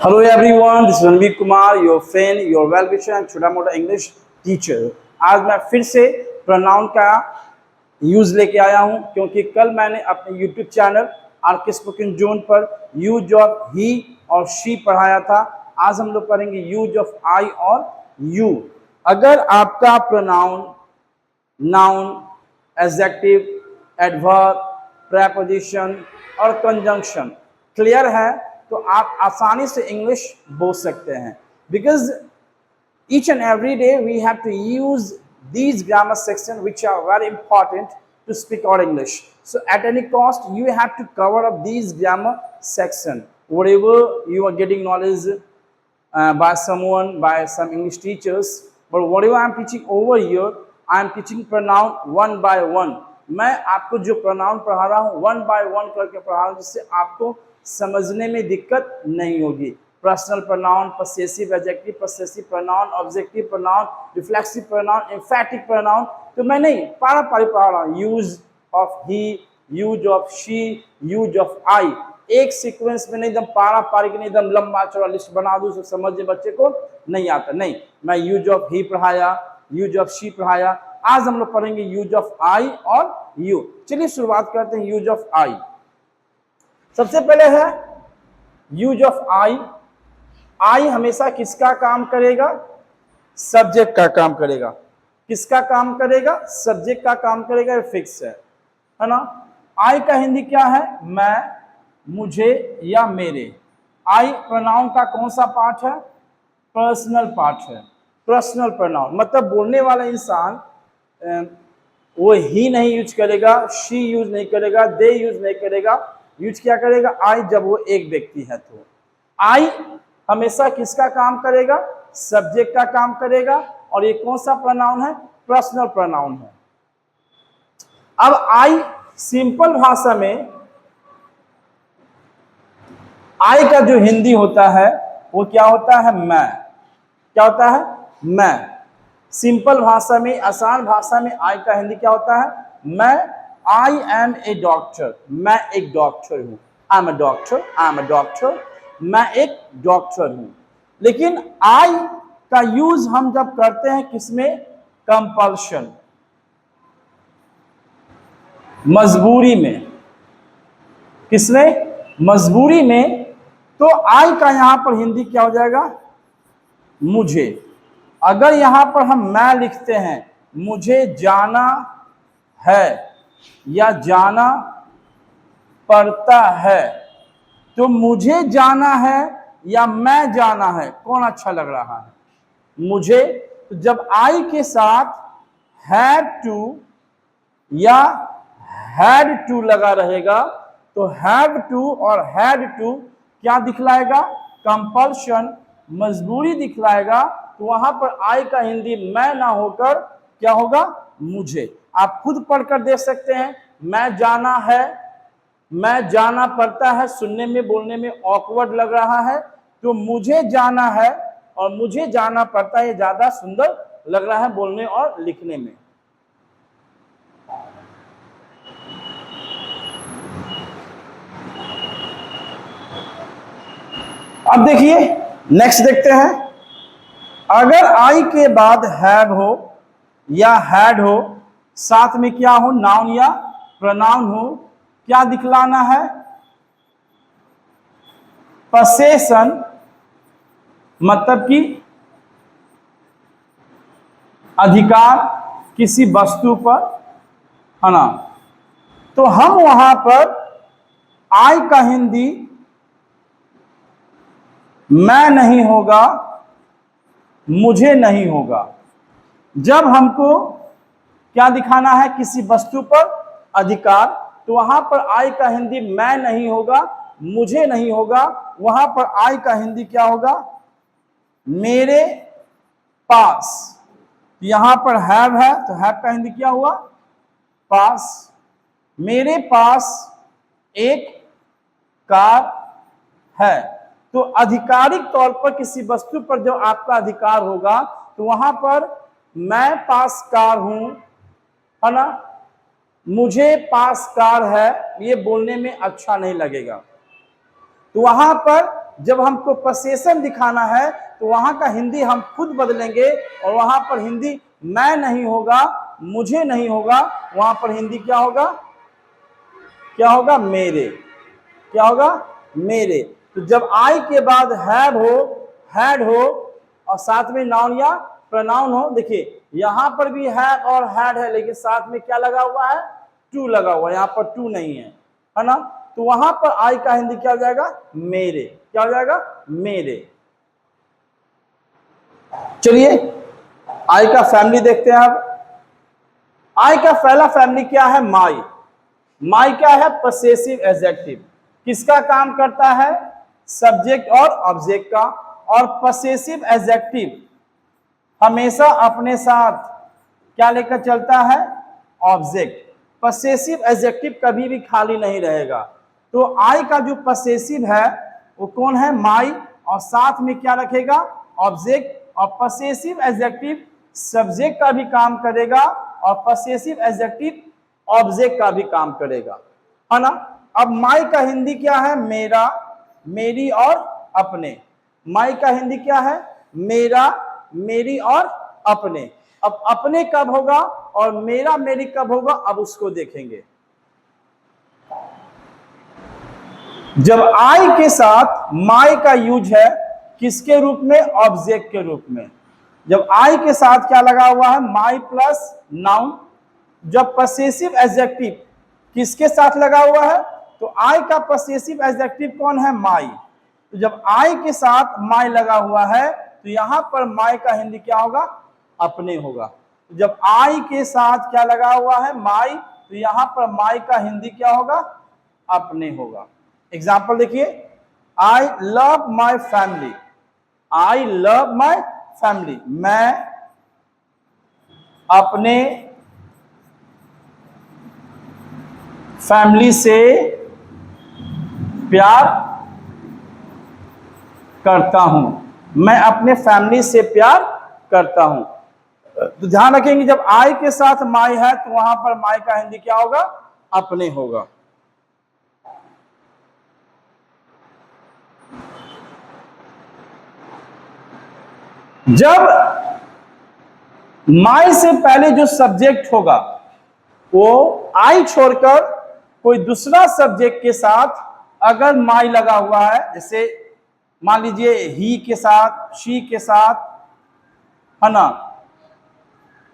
Hello everyone, this is Ranveer Kumar, your friend, your well-wisher and छोटा मोटा English teacher. आज मैं फिर से प्रोनाउन का यूज लेके आया हूं क्योंकि कल मैंने अपने YouTube channel RK spoken zone पर यूज ऑफ ही और शी पढ़ाया था। आज हम लोग पढ़ेंगे यूज ऑफ आई और यू। अगर आपका pronoun, noun, adjective, adverb, preposition और कंजंक्शन क्लियर है तो आप आसानी से इंग्लिश बोल सकते हैं। Because each and every day we have to use these grammar section which are very important to speak our English. So at any cost you have to cover up these grammar section. Whatever you are getting knowledge by someone, by some English teachers, but whatever I am teaching over here, I am teaching pronoun one by one. मैं आपको जो pronoun पढ़ा रहा हूँ one by one करके पढ़ा रहा हूँ जिससे आपको समझने में दिक्कत नहीं होगी। Personal pronoun, possessive adjective, possessive pronoun, objective pronoun, reflexive pronoun, emphatic pronoun, तो मैं नहीं पारा-पारी पढ़ा रहा हूँ। Use of he, use of she, use of I, एक सीक्वेंस में नहीं एकदम पारा-पारी के नहीं एकदम लंबा चौड़ा लिस्ट बना दूं तो समझे बच्चे को नहीं आता। नहीं, मैं यूज ऑफ ही पढ़ाया, यूज ऑफ शी पढ़ाया। आज हम लोग पढ़ेंगे यूज ऑफ आई और यू। चलिए शुरुआत करते हैं यूज ऑफ आई। सबसे पहले है यूज ऑफ आई। आई हमेशा किसका काम करेगा? सब्जेक्ट का काम करेगा। किसका काम करेगा? सब्जेक्ट का काम करेगा, ये फिक्स है ना। आई का हिंदी क्या है? मैं, मुझे या मेरे। आई प्रोनाउन का कौन सा पार्ट है? पर्सनल पार्ट है। पर्सनल प्रोनाउन मतलब बोलने वाला इंसान वो ही नहीं यूज करेगा, शी यूज नहीं करेगा, दे यूज नहीं करेगा। यूज क्या करेगा? आई, जब वो एक व्यक्ति है तो आई हमेशा किसका काम करेगा? सब्जेक्ट का काम करेगा। और ये कौन सा प्रोनाउन है? पर्सनल प्रोनाउन है। अब आई सिंपल भाषा में आई का जो हिंदी होता है वो क्या होता है? मैं। क्या होता है? मैं। सिंपल भाषा में, आसान भाषा में आई का हिंदी क्या होता है? मैं। आई एम ए डॉक्टर, मैं एक डॉक्टर हूं। I am a doctor, I am a doctor, मैं एक डॉक्टर हूं। लेकिन आई का यूज हम जब करते हैं किसमें? कंपल्शन, मजबूरी में। किसमें? मजबूरी में। तो आई का यहां पर हिंदी क्या हो जाएगा? मुझे। अगर यहां पर हम मैं लिखते हैं, मुझे जाना है या जाना पड़ता है, तो मुझे जाना है या मैं जाना है, कौन अच्छा लग रहा है? मुझे। तो जब आई के साथ हैड टू या हैड टू लगा रहेगा तो हैव टू और हैड टू क्या दिखलाएगा? कंपल्शन, मजबूरी दिखलाएगा। तो वहां पर आई का हिंदी मैं ना होकर क्या होगा? मुझे। आप खुद पढ़कर देख सकते हैं। मैं जाना है, मैं जाना पड़ता है, सुनने में बोलने में ऑकवर्ड लग रहा है, तो मुझे जाना है और मुझे जाना पड़ता है, ये ज्यादा सुंदर लग रहा है बोलने और लिखने में। अब देखिए नेक्स्ट देखते हैं। अगर आई के बाद हैव हो या हैड हो, साथ में क्या हो? नाउन या प्रोनाउन हो, क्या दिखलाना है? पसेशन, मतलब कि अधिकार किसी वस्तु पर, है ना। तो हम वहां पर आई का हिंदी मैं नहीं होगा, मुझे नहीं होगा। जब हमको क्या दिखाना है? किसी वस्तु पर अधिकार, तो वहां पर आई का हिंदी मैं नहीं होगा, मुझे नहीं होगा। वहां पर आई का हिंदी क्या होगा? मेरे पास। यहां पर हैव है तो हैव का हिंदी क्या हुआ? पास। मेरे पास एक कार है। तो आधिकारिक तौर पर किसी वस्तु पर जब आपका अधिकार होगा तो वहां पर मैं पास कार हूं, है ना, मुझे पास कार है, ये बोलने में अच्छा नहीं लगेगा। तो वहां पर जब हमको पसेशन दिखाना है तो वहां का हिंदी हम खुद बदलेंगे और वहां पर हिंदी मैं नहीं होगा, मुझे नहीं होगा, वहां पर हिंदी क्या होगा, क्या होगा, मेरे। क्या होगा, मेरे। तो जब आई के बाद हैव हो, हैड हो और साथ में नाउन या प्रोनाउन हो, देखिए यहां पर भी हैव और हैड है लेकिन साथ में क्या लगा हुआ है, टू लगा हुआ है, यहां पर टू नहीं है ना। तो वहां पर आई का हिंदी क्या हो जाएगा, मेरे। क्या हो जाएगा, मेरे। चलिए आई का फैमिली देखते हैं अब। आई का पहला फैमिली क्या है, माई। माई क्या है, पसेसिव एडजेक्टिव। किसका काम करता है, सब्जेक्ट और ऑब्जेक्ट का। और पसेसिव एडजेक्टिव हमेशा अपने साथ क्या लेकर चलता है, ऑब्जेक्ट। पसेसिव एडजेक्टिव कभी भी खाली नहीं रहेगा। तो आई का जो पसेसिव है वो कौन है, माई, और साथ में क्या रखेगा, ऑब्जेक्ट। और पसेसिव एडजेक्टिव सब्जेक्ट का भी काम करेगा और पसेसिव एडजेक्टिव ऑब्जेक्ट का भी काम करेगा, है ना। अब माई का हिंदी क्या है, मेरा, मेरी और अपने। माई का हिंदी क्या है, मेरा, मेरी और अपने। अब अपने कब होगा और मेरा मेरी कब होगा, अब उसको देखेंगे। जब आई के साथ माई का यूज है किसके रूप में, ऑब्जेक्ट के रूप में। जब आई के साथ क्या लगा हुआ है, माई प्लस नाउन। जब पसेसिव एडजेक्टिव किसके साथ लगा हुआ है, तो आई का पसेसिव एडजेक्टिव कौन है, माई। तो जब आई के साथ माई लगा हुआ है तो यहां पर माई का हिंदी क्या होगा, अपने होगा। जब आई के साथ क्या लगा हुआ है, माई, तो यहां पर माई का हिंदी क्या होगा, अपने होगा। एग्जाम्पल देखिए, I love my family. I love my family, मैं अपने फैमिली से प्यार करता हूं। मैं अपने फैमिली से प्यार करता हूं। तो ध्यान रखेंगे जब आई के साथ माई है तो वहां पर माई का हिंदी क्या होगा, अपने होगा। जब माई से पहले जो सब्जेक्ट होगा वो आई छोड़कर कोई दूसरा सब्जेक्ट के साथ अगर माई लगा हुआ है, जैसे मान लीजिए ही के साथ, शी के साथ, है ना,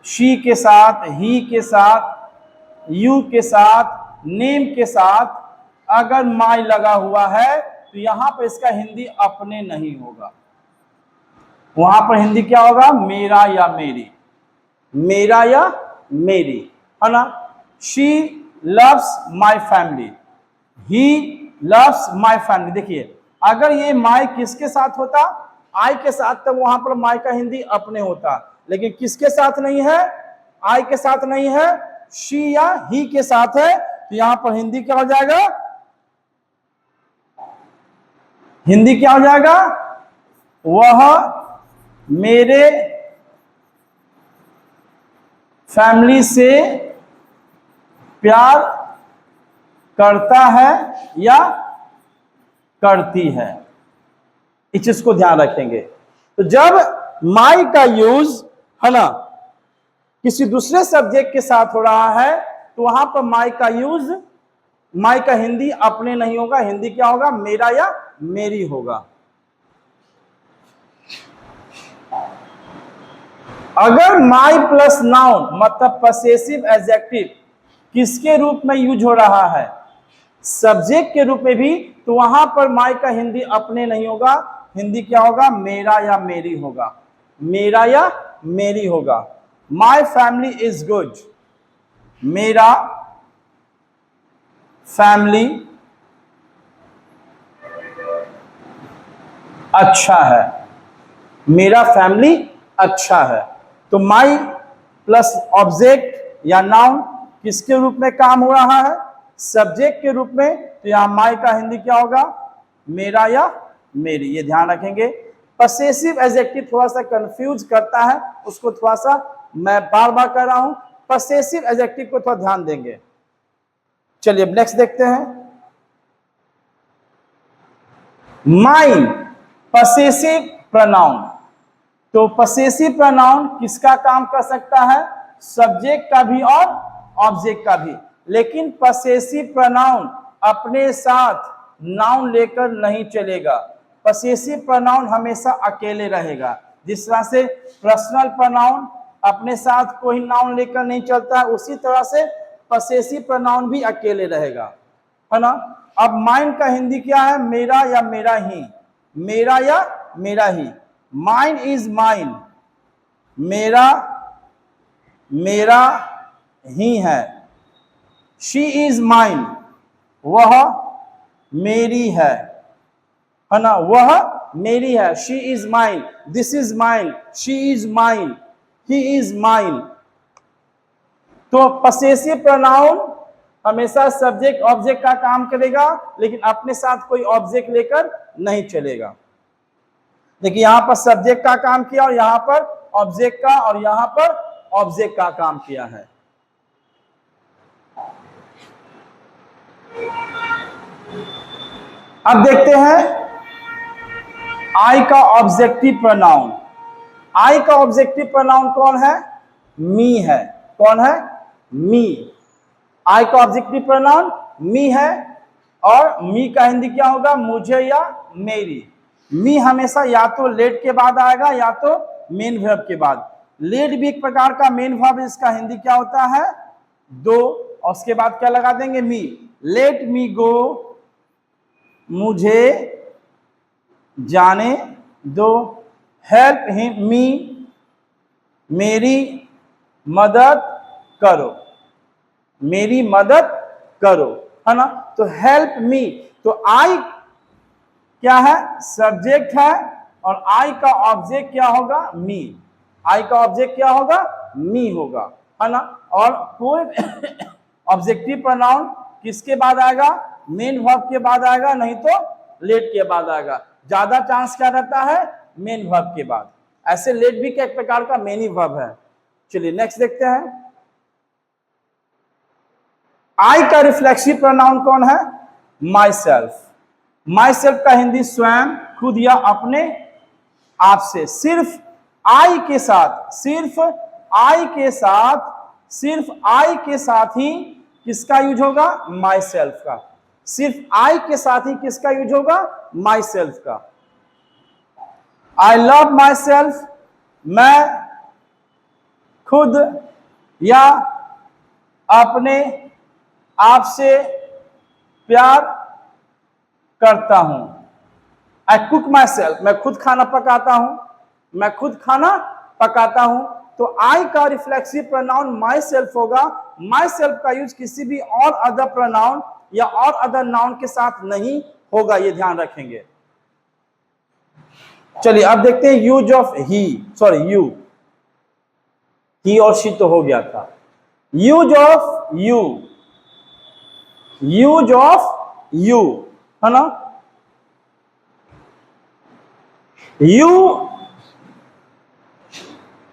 शी के साथ, ही के साथ, यू के साथ, नेम के साथ अगर माई लगा हुआ है तो यहां पर इसका हिंदी अपने नहीं होगा। वहां पर हिंदी क्या होगा, मेरा या मेरी। मेरा या मेरी, है ना। She loves my family, he loves my family. देखिए अगर ये माई किसके साथ होता, आई के साथ, तब वहां पर माई का हिंदी अपने होता। लेकिन किसके साथ नहीं है, आई के साथ नहीं है, शी या ही के साथ है, तो यहां पर हिंदी क्या हो जाएगा, हिंदी क्या हो जाएगा, वह मेरे फैमिली से प्यार करता है या करती है। इस चीज को ध्यान रखेंगे। तो जब माई का यूज, है ना, किसी दूसरे सब्जेक्ट के साथ हो रहा है तो वहां पर माई का यूज, माई का हिंदी अपने नहीं होगा, हिंदी क्या होगा, मेरा या मेरी होगा। अगर माई प्लस नाउन मतलब पसेसिव एडजेक्टिव किसके रूप में यूज हो रहा है, सब्जेक्ट के रूप में भी, तो वहां पर माई का हिंदी अपने नहीं होगा, हिंदी क्या होगा, मेरा या मेरी होगा। मेरा या मेरी होगा। माई फैमिली इज गुड, मेरा फैमिली अच्छा है, मेरा फैमिली अच्छा है। तो माई प्लस ऑब्जेक्ट या नाउन किसके रूप में काम हो रहा है, सब्जेक्ट के रूप में। तो यहां माई का हिंदी क्या होगा, मेरा या मेरी। ये ध्यान रखेंगे। पसेसिव एडजेक्टिव थोड़ा सा कंफ्यूज करता है, उसको थोड़ा सा मैं बार बार कर रहा हूं। पसेसिव एडजेक्टिव को थोड़ा ध्यान देंगे। चलिए अब नेक्स्ट देखते हैं। Mine possessive pronoun. तो पसेसिव प्रोनाउन किसका काम कर सकता है? सब्जेक्ट का भी और ऑब्जेक्ट का भी। लेकिन पसेसिव प्रोनाउन अपने साथ नाउन लेकर नहीं चलेगा। पसेसिव प्रोनाउन हमेशा अकेले रहेगा। जिस तरह से पर्सनल प्रोनाउन अपने साथ कोई नाउन लेकर नहीं चलता है, उसी तरह से पसेसिव प्रोनाउन भी अकेले रहेगा, है ना। अब माइन का हिंदी क्या है? मेरा या मेरा ही। मेरा या मेरा ही। माइन इज माइन, मेरा मेरा ही है। शी इज माइन, वह मेरी है ना, वह मेरी है। She is mine, this is mine, she is mine, he is mine. तो पसेसिव प्रोनाउन हमेशा सब्जेक्ट ऑब्जेक्ट का काम करेगा, लेकिन अपने साथ कोई ऑब्जेक्ट लेकर नहीं चलेगा। देखिए यहां पर सब्जेक्ट का काम किया और यहां पर ऑब्जेक्ट का, और यहां पर ऑब्जेक्ट का काम किया है। अब देखते हैं आई का ऑब्जेक्टिव प्रोनाउन। आई का ऑब्जेक्टिव प्रोनाउन कौन है? मी है। कौन है? मी। आई का ऑब्जेक्टिव प्रोनाउन मी है, और मी का हिंदी क्या होगा? मुझे या मेरी। मी हमेशा या तो लेट के बाद आएगा या तो मेन वर्ब के बाद। लेट भी एक प्रकार का मेन वर्ब, इसका हिंदी क्या होता है? दो, और उसके बाद क्या लगा देंगे? मी। लेट मी गो, मुझे जाने दो। हेल्प हिम मी, मेरी मदद करो, मेरी मदद करो, है ना। तो हेल्प मी, तो आई क्या है? सब्जेक्ट है, और आई का ऑब्जेक्ट क्या होगा? मी। आई का ऑब्जेक्ट क्या होगा? मी होगा, है ना। और कोई ऑब्जेक्टिव प्रोनाउन किसके बाद आएगा? मेन वर्ब के बाद आएगा, नहीं तो लेट के बाद आएगा। ज्यादा चांस क्या रहता है? मेन वर्ब के बाद। ऐसे लेट भी एक प्रकार का मेन ही वर्ब है। चलिए नेक्स्ट देखते हैं। आई का रिफ्लेक्सिव प्रोनाउन कौन है? My self. माई सेल्फ का हिंदी स्वयं, खुद या अपने आप से। सिर्फ आई के साथ, सिर्फ आई के साथ, सिर्फ आई के साथ ही किसका यूज होगा? माई सेल्फ का। सिर्फ आई के साथ ही किसका यूज होगा? माई सेल्फ का। आई लव माई सेल्फ, मैं खुद या अपने आप से प्यार करता हूं। आई कुक माई सेल्फ, मैं खुद खाना पकाता हूं, मैं खुद खाना पकाता हूं। तो आई का रिफ्लेक्सिव प्रोनाउन माई सेल्फ होगा। माई सेल्फ का यूज किसी भी और अदर प्रोनाउन या और अदर नाउन के साथ नहीं होगा, ये ध्यान रखेंगे। चलिए अब देखते हैं use of he, sorry you. He और शी तो हो गया था। Use of you, use of you, है ना। यू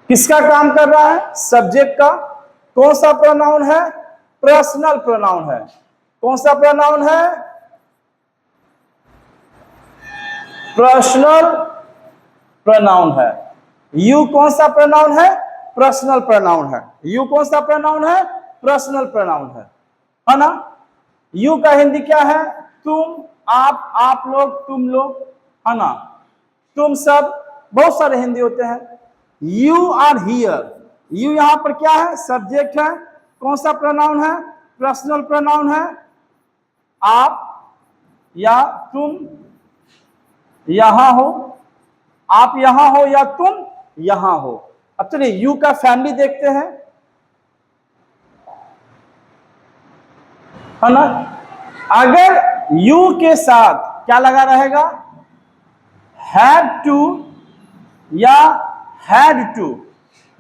किसका काम कर रहा है? सब्जेक्ट का। कौन सा प्रोनाउन है? पर्सनल प्रोनाउन है। कौन सा प्रोनाउन है? पर्सनल प्रोनाउन है। यू कौन सा प्रोनाउन है? पर्सनल प्रोनाउन है। यू कौन सा प्रोनाउन है? पर्सनल प्रोनाउन है ना। यू का हिंदी क्या है? तुम, आप लोग, तुम लोग, है ना। तुम सब, बहुत सारे हिंदी होते हैं। यू आर हियर, यू यहां पर क्या है? सब्जेक्ट है। कौन सा प्रोनाउन है? पर्सनल प्रोनाउन है। आप या तुम यहां हो, आप यहां हो या तुम यहां हो। अब चलिए यू का फैमिली देखते हैं, है ना। अगर यू के साथ क्या लगा रहेगा? हैड टू या हैड टू।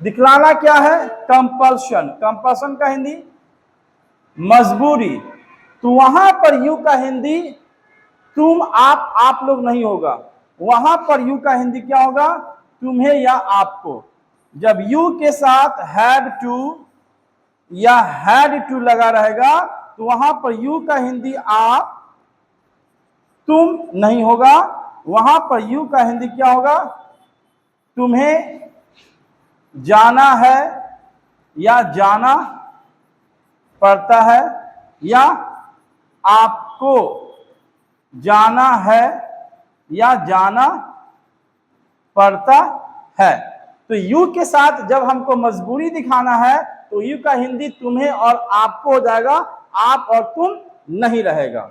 दिखलाना क्या है? कंपल्शन। कंपल्शन का हिंदी मजबूरी। तो वहां पर यू का हिंदी तुम, आप लोग नहीं होगा। वहां पर यू का हिंदी क्या होगा? तुम्हें या आपको। जब यू के साथ हैड टू या हैड टू लगा रहेगा, तो वहां पर यू का हिंदी आप, तुम नहीं होगा, वहां पर यू का हिंदी क्या होगा? तुम्हें जाना है या जाना पड़ता है, या आपको जाना है या जाना पड़ता है। तो यू के साथ जब हमको मजबूरी दिखाना है तो यू का हिंदी तुम्हें और आपको हो जाएगा, आप और तुम नहीं रहेगा।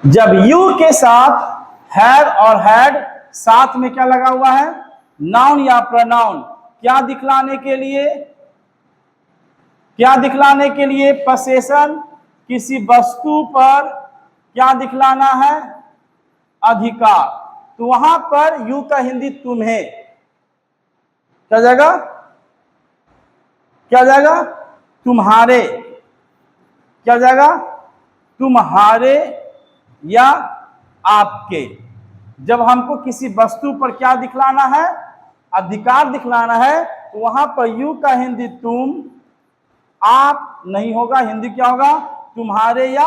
जब यू के साथ हैड और हैड साथ में क्या लगा हुआ है? नाउन या प्रोनाउन। क्या दिखलाने के लिए? क्या दिखलाने के लिए? पोसेशन, किसी वस्तु पर क्या दिखलाना है? अधिकार। तो वहां पर यू का हिंदी तुम्हें क्या जाएगा? क्या जाएगा? तुम्हारे। क्या जाएगा? तुम्हारे या आपके। जब हमको किसी वस्तु पर क्या दिखलाना है? अधिकार दिखलाना है, तो वहां पर यू का हिंदी तुम, आप नहीं होगा, हिंदी क्या होगा? तुम्हारे या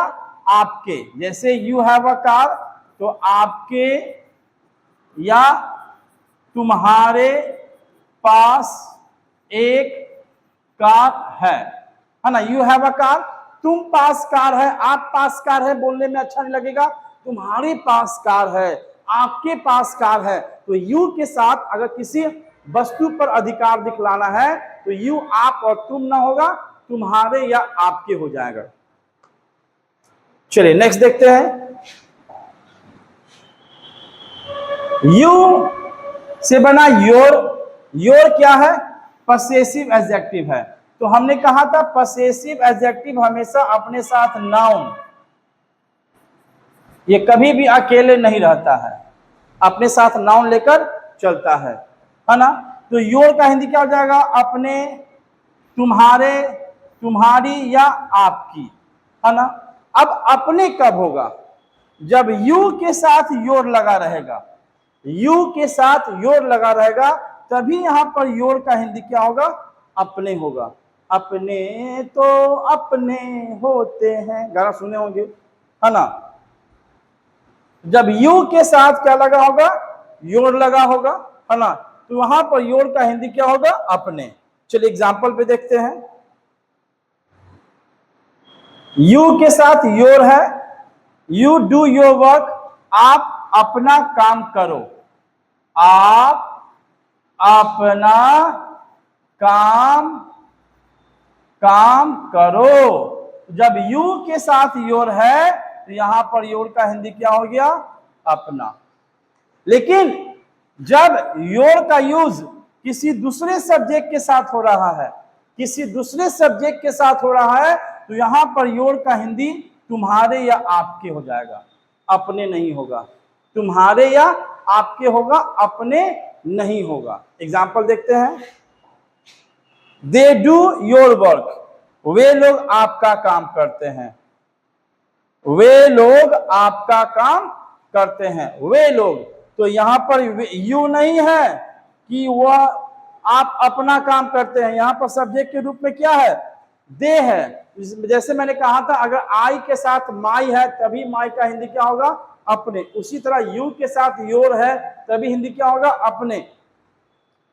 आपके। जैसे यू हैव अ कार, तो आपके या तुम्हारे पास एक कार है ना? यू हैव अ कार, तुम पास कार है, आप पास कार है बोलने में अच्छा नहीं लगेगा। तुम्हारे पास कार है, आपके पास कार है। तो यू के साथ अगर किसी वस्तु पर अधिकार दिखलाना है तो यू आप और तुम ना होगा, तुम्हारे या आपके हो जाएगा। चलिए नेक्स्ट देखते हैं। यू से बना योर। योर क्या है? पसेसिव एडजेक्टिव है। तो हमने कहा था पसेसिव एडजेक्टिव हमेशा अपने साथ नाउन, ये कभी भी अकेले नहीं रहता है, अपने साथ नाउन लेकर चलता है ना? तो योर का हिंदी क्या हो जाएगा? अपने, तुम्हारे, तुम्हारी या आपकी, है ना? अब अपने कब होगा? जब यू के साथ योर लगा रहेगा। यू के साथ योर लगा रहेगा तभी यहां पर योर का हिंदी क्या होगा? अपने होगा। अपने तो अपने होते हैं, गाना सुने होंगे, है ना? जब यू के साथ क्या लगा होगा? योर लगा होगा, है ना? तो वहां पर योर का हिंदी क्या होगा? अपने। चलिए एग्जाम्पल पे देखते हैं। यू के साथ योर है, यू डू योर वर्क, आप अपना काम करो। आप अपना काम करो। जब यू के साथ योर है तो यहां पर योर का हिंदी क्या हो गया? अपना। लेकिन जब योर का यूज किसी दूसरे सब्जेक्ट के साथ हो रहा है, किसी दूसरे सब्जेक्ट के साथ हो रहा है, तो यहां पर योर का हिंदी तुम्हारे या आपके हो जाएगा, अपने नहीं होगा। तुम्हारे या आपके होगा, अपने नहीं होगा। एग्जाम्पल देखते हैं। दे डू योर वर्क, वे लोग आपका काम करते हैं। वे लोग आपका काम करते हैं, वे लोग। तो यहां पर यू नहीं है कि वह आप अपना काम करते हैं, यहां पर सब्जेक्ट के रूप में क्या है? दे है। जैसे मैंने कहा था अगर आई के साथ माई है तभी माई का हिंदी क्या होगा? अपने। उसी तरह यू के साथ योर है तभी हिंदी क्या होगा? अपने।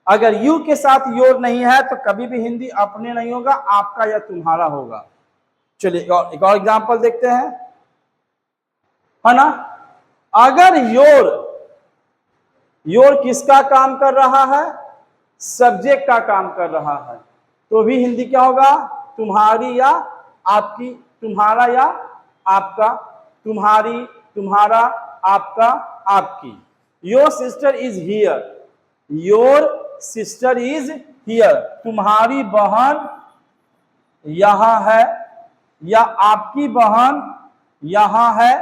अगर यू के साथ योर नहीं है तो कभी भी हिंदी अपने नहीं होगा, आपका या तुम्हारा होगा। चलिए एक और एग्जांपल देखते हैं, है ना? अगर योर किसका काम कर रहा है? सब्जेक्ट का काम कर रहा है, तो भी हिंदी क्या होगा? तुम्हारी या आपकी, तुम्हारा या आपका, तुम्हारी, तुम्हारा, आपका, आपकी। Your sister is here, your sister is here, तुम्हारी बहन यहां है या आपकी बहन यहां है।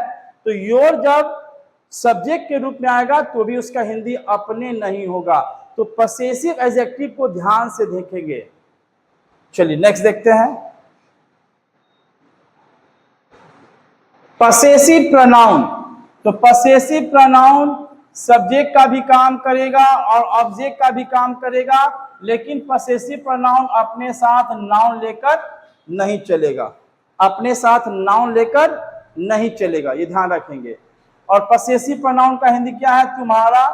तो योर जब सब्जेक्ट के रूप में आएगा तो भी उसका हिंदी अपने नहीं होगा। तो पसेसिव एडजेक्टिव को ध्यान से देखेंगे। चलिए नेक्स्ट देखते हैं। Possessive pronoun. तो पसेसिव प्रोनाउन सब्जेक्ट का भी काम करेगा और ऑब्जेक्ट का भी काम करेगा, लेकिन पसेसिव प्रोनाउन अपने साथ नाउन लेकर नहीं चलेगा। अपने साथ नाउन लेकर नहीं चलेगा, ये ध्यान रखेंगे। और पसेसिव प्रोनाउन का हिंदी क्या है? तुम्हारा,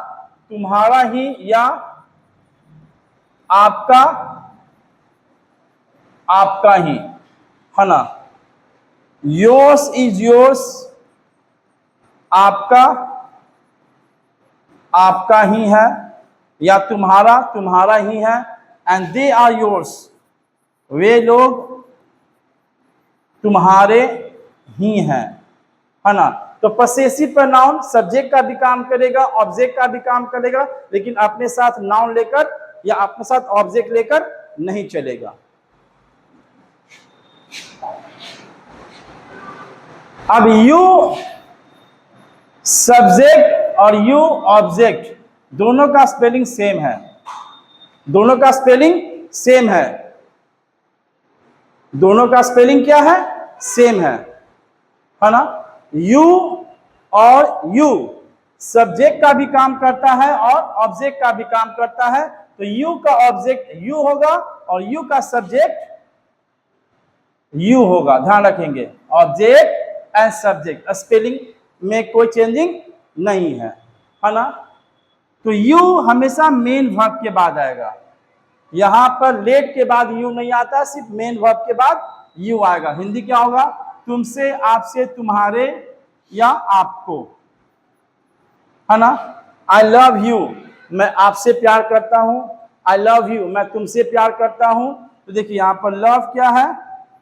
तुम्हारा ही, या आपका, आपका ही, है ना। योर्स इज योर्स, आपका, आपका ही है, या तुम्हारा, तुम्हारा ही है। एंड दे आर योर्स, वे लोग तुम्हारे ही हैं, है ना। तो पसेसिव प्रोनाउन सब्जेक्ट का भी काम करेगा, ऑब्जेक्ट का भी काम करेगा, लेकिन अपने साथ नाउन लेकर या अपने साथ ऑब्जेक्ट लेकर नहीं चलेगा। अब यू सब्जेक्ट और यू ऑब्जेक्ट दोनों का स्पेलिंग सेम है, दोनों का स्पेलिंग सेम है, दोनों का स्पेलिंग क्या है? सेम है ना। यू और यू सब्जेक्ट का भी काम करता है और ऑब्जेक्ट का भी काम करता है। तो यू का ऑब्जेक्ट यू होगा और यू का सब्जेक्ट यू होगा, ध्यान रखेंगे। ऑब्जेक्ट एंड सब्जेक्ट स्पेलिंग में कोई चेंजिंग नहीं है ना। तो यू हमेशा मेन वर्ब के बाद आएगा, यहां पर लेट के बाद यू नहीं आता, सिर्फ मेन वर्ब के बाद यू आएगा। हिंदी क्या होगा? तुमसे, आपसे, तुम्हारे या आपको, है ना। आई लव यू, मैं आपसे प्यार करता हूं। आई लव यू, मैं तुमसे प्यार करता हूं। तो देखिए यहां पर लव क्या है?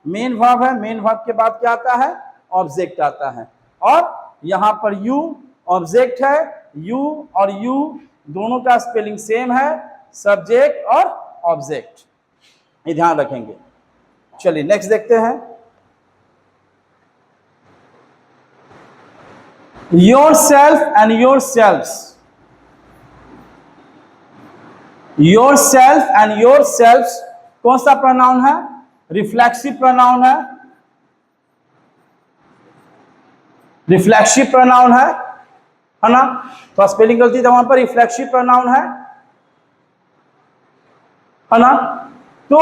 मेन वर्ब है, मेन वर्ब के बाद क्या आता है? ऑब्जेक्ट आता है। और यहां पर यू ऑब्जेक्ट है, यू और यू दोनों का स्पेलिंग सेम है, सब्जेक्ट और ऑब्जेक्ट, ये ध्यान रखेंगे। चलिए नेक्स्ट देखते हैं। Yourself and yourselves, yourself and yourselves कौन सा प्रोनाउन है? रिफ्लेक्सिव प्रोनाउन है, रिफ्लेक्सिव प्रोनाउन है ना। तो स्पेलिंग गलती था वहां पर, रिफ्लेक्सिव प्रोनाउन है ना। तो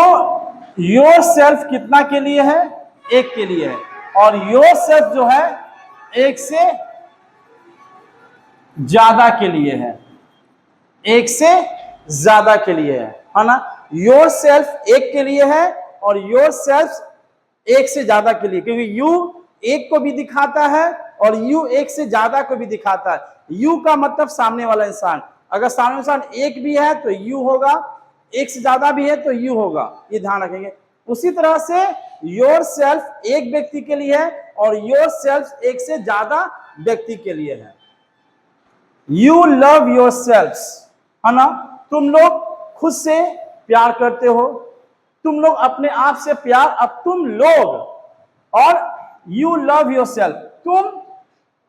योरसेल्फ कितना के लिए है? एक के लिए है। और योरसेल्फ जो है एक से ज्यादा के लिए है, एक से ज्यादा के लिए है ना। योरसेल्फ एक के लिए है और योरसेल्फ एक से ज्यादा के लिए, क्योंकि यू एक को भी दिखाता है और यू एक से ज्यादा को भी दिखाता है। यू का मतलब सामने वाला इंसान, अगर सामने इंसान एक भी है तो यू होगा, एक से ज्यादा भी है तो यू होगा, ये ध्यान रखेंगे। उसी तरह से योरसेल्फ एक व्यक्ति के लिए है और योरसेल्फ एक से ज्यादा व्यक्ति के लिए है। यू लव योरसेल्व्स, है ना। तुम लोग खुद से प्यार करते हो, तुम लोग अपने आप से प्यार, अब तुम लोग, और यू लव योरसेल्फ, तुम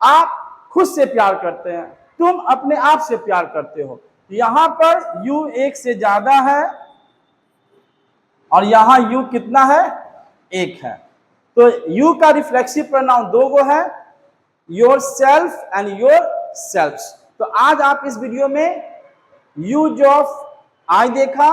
आप खुद से प्यार करते हैं, तुम अपने आप से प्यार करते हो। यहां पर यू एक से ज्यादा है और यहां यू कितना है? एक है। तो यू का रिफ्लेक्सिव प्रोनाउन दो गो है, योरसेल्फ एंड योरसेल्व्स। तो आज आप इस वीडियो में यूज ऑफ आई देखा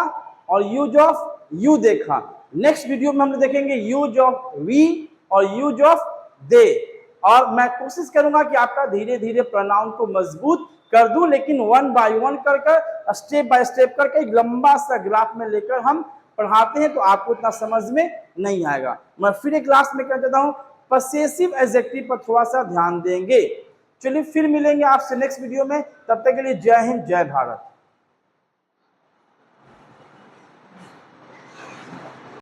और यूज ऑफ यू देखा। नेक्स्ट वीडियो में हम लोग देखेंगे यूज ऑफ वी और यूज ऑफ दे। और मैं कोशिश करूंगा कि आपका धीरे धीरे प्रोनाउन को मजबूत कर दूं, लेकिन वन बाय वन कर स्टेप बाय स्टेप करके एक लंबा सा ग्राफ में लेकर हम पढ़ाते हैं, तो आपको इतना समझ में नहीं आएगा। मैं फिर एक क्लास में कह देता हूं, पसेसिव एडजेक्टिव पर थोड़ा सा ध्यान देंगे। चलिए फिर मिलेंगे आपसे नेक्स्ट वीडियो में, तब तक के लिए जय हिंद, जय भारत।